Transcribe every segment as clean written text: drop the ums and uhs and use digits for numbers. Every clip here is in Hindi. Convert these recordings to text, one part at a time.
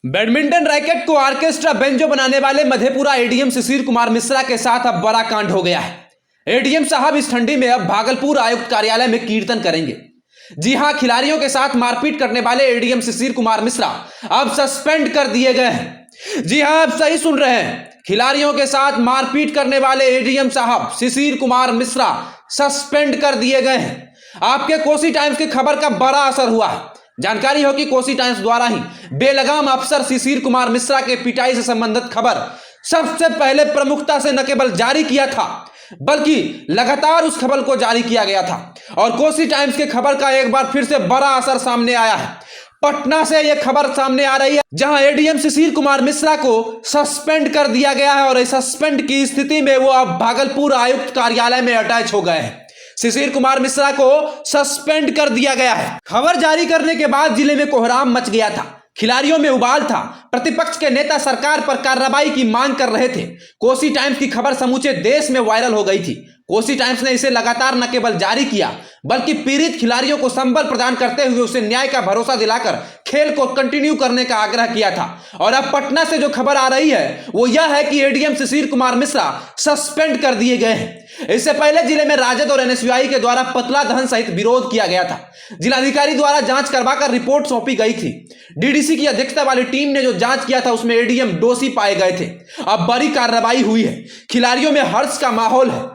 बैडमिंटन रैकेट को ऑर्केस्ट्रा बेंजो बनाने वाले मधेपुरा एडीएम शिशिर कुमार मिश्रा के साथ अब बड़ा कांड हो गया है। एडीएम साहब इस ठंडी में अब भागलपुर आयुक्त कार्यालय में कीर्तन करेंगे। जी हां, खिलाड़ियों के साथ मारपीट करने वाले एडीएम शिशिर कुमार मिश्रा अब सस्पेंड कर दिए गए हैं। जी हां, आप सही सुन रहे हैं, खिलाड़ियों के साथ मारपीट करने वाले एडीएम साहब शिशिर कुमार मिश्रा सस्पेंड कर दिए गए हैं। आपके कोसी टाइम्स की खबर का बड़ा असर हुआ है। जानकारी हो कि कोसी टाइम्स द्वारा ही बेलगाम अफसर शिशिर कुमार मिश्रा के पिटाई से संबंधित खबर सबसे पहले प्रमुखता से न केवल जारी किया था बल्कि लगातार उस खबर को जारी किया गया था। और कोसी टाइम्स की खबर का एक बार फिर से बड़ा असर सामने आया है। पटना से यह खबर सामने आ रही है जहां एडीएम शिशिर कुमार मिश्रा को सस्पेंड कर दिया गया है और इस सस्पेंड की स्थिति में वो अब भागलपुर आयुक्त कार्यालय में अटैच हो गए हैं। शिशिर कुमार मिश्रा को सस्पेंड कर दिया गया है। खबर जारी करने के बाद जिले में कोहराम मच गया था, खिलाड़ियों में उबाल था। प्रतिपक्ष के नेता सरकार पर कार्रवाई की मांग कर रहे थे। कोसी टाइम्स की खबर समूचे देश में वायरल हो गई थी। कोसी टाइम्स ने इसे लगातार न केवल जारी किया बल्कि पीड़ित खिलाड़ियों को संबल प्रदान करते हुए उसे न्याय का भरोसा दिलाकर खेल को कंटिन्यू करने का आग्रह किया था। और अब पटना से जो खबर आ रही है वो यह है कि एडीएम शिशिर कुमार मिश्रा सस्पेंड कर दिए गए हैं। इससे पहले जिले में राजद और एनएसयूआई के द्वारा पुतला दहन सहित विरोध किया गया था। जिलाधिकारी द्वारा जांच करवाकर रिपोर्ट सौंपी गई थी। डीडीसी की अध्यक्षता वाली टीम ने जो जांच किया था उसमें एडीएम दोषी पाए गए थे। अब बड़ी कार्रवाई हुई है, खिलाड़ियों में हर्ष का माहौल है।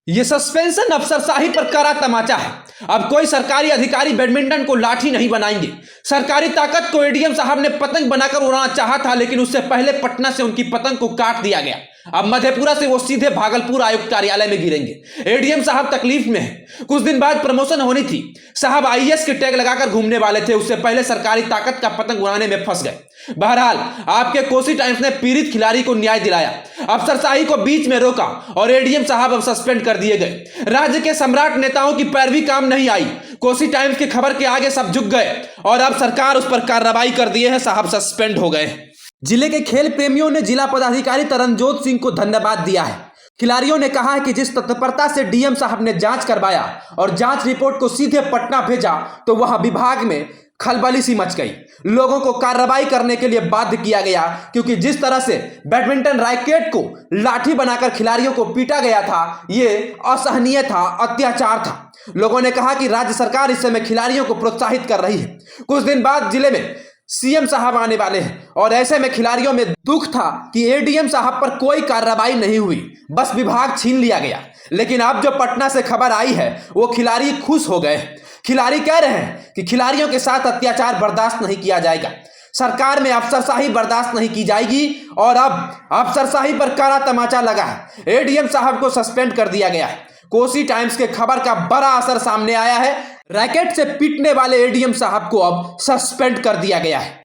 यह सस्पेंशन अफसरशाही पर कड़ा तमाचा है। अब कोई सरकारी अधिकारी बैडमिंटन को लाठी नहीं बनाएंगे। सरकारी ताकत को एडीएम साहब ने पतंग बनाकर उड़ाना चाहा था, लेकिन उससे पहले पटना से उनकी पतंग को काट दिया गया। अब मधेपुरा से वो सीधे भागलपुर आयुक्त कार्यालय में गिरेंगे। एडीएम साहब तकलीफ में हैं। कुछ दिन बाद प्रमोशन होनी थी। साहब आईएएस के टैग लगाकर घूमने वाले थे, उससे पहले सरकारी ताकत का पतंग उड़ाने में फंस गए। बहरहाल आपके कोसी टाइम्स ने पीड़ित खिलाड़ी को न्याय दिलाया, अफसरशाही को बीच में रोका और एडीएम साहब अब सस्पेंड कर दिए गए। राज्य के सम्राट नेताओं की पैरवी काम नहीं आई। कोसी टाइम्स की खबर के आगे सब झुक गए और अब सरकार उस पर कार्रवाई कर दिए है। साहब सस्पेंड हो गए। जिले के खेल प्रेमियों ने जिला पदाधिकारी तरनजोत सिंह को धन्यवाद दिया है। खिलाड़ियों ने कहा है कि जिस तत्परता से डीएम साहब ने जांच करवाया और जांच रिपोर्ट को सीधे पटना भेजा तो वह विभाग में खलबली सी मच गई। लोगों को कार्रवाई करने के लिए बाध्य किया गया, क्योंकि जिस तरह से बैडमिंटन रैकेट को लाठी बनाकर खिलाड़ियों को पीटा गया था ये असहनीय था, अत्याचार था। लोगों ने कहा कि राज्य सरकार इस समय खिलाड़ियों को प्रोत्साहित कर रही है। कुछ दिन बाद जिले में सीएम साहब आने वाले हैं और ऐसे में खिलाड़ियों में दुख था कि एडीएम साहब पर कोई कार्रवाई नहीं हुई, बस विभाग छीन लिया गया। लेकिन अब जो पटना से खबर आई है वो खिलाड़ी खुश हो गए। खिलाड़ी कह रहे हैं कि खिलाड़ियों के साथ अत्याचार बर्दाश्त नहीं किया जाएगा, सरकार में अफसरशाही बर्दाश्त नहीं की जाएगी और अब अफसरशाही पर कड़ा तमाचा लगा है। एडीएम साहब को सस्पेंड कर दिया गया है। कोसी टाइम्स के खबर का बड़ा असर सामने आया है। रैकेट से पीटने वाले एडीएम साहब को अब सस्पेंड कर दिया गया है।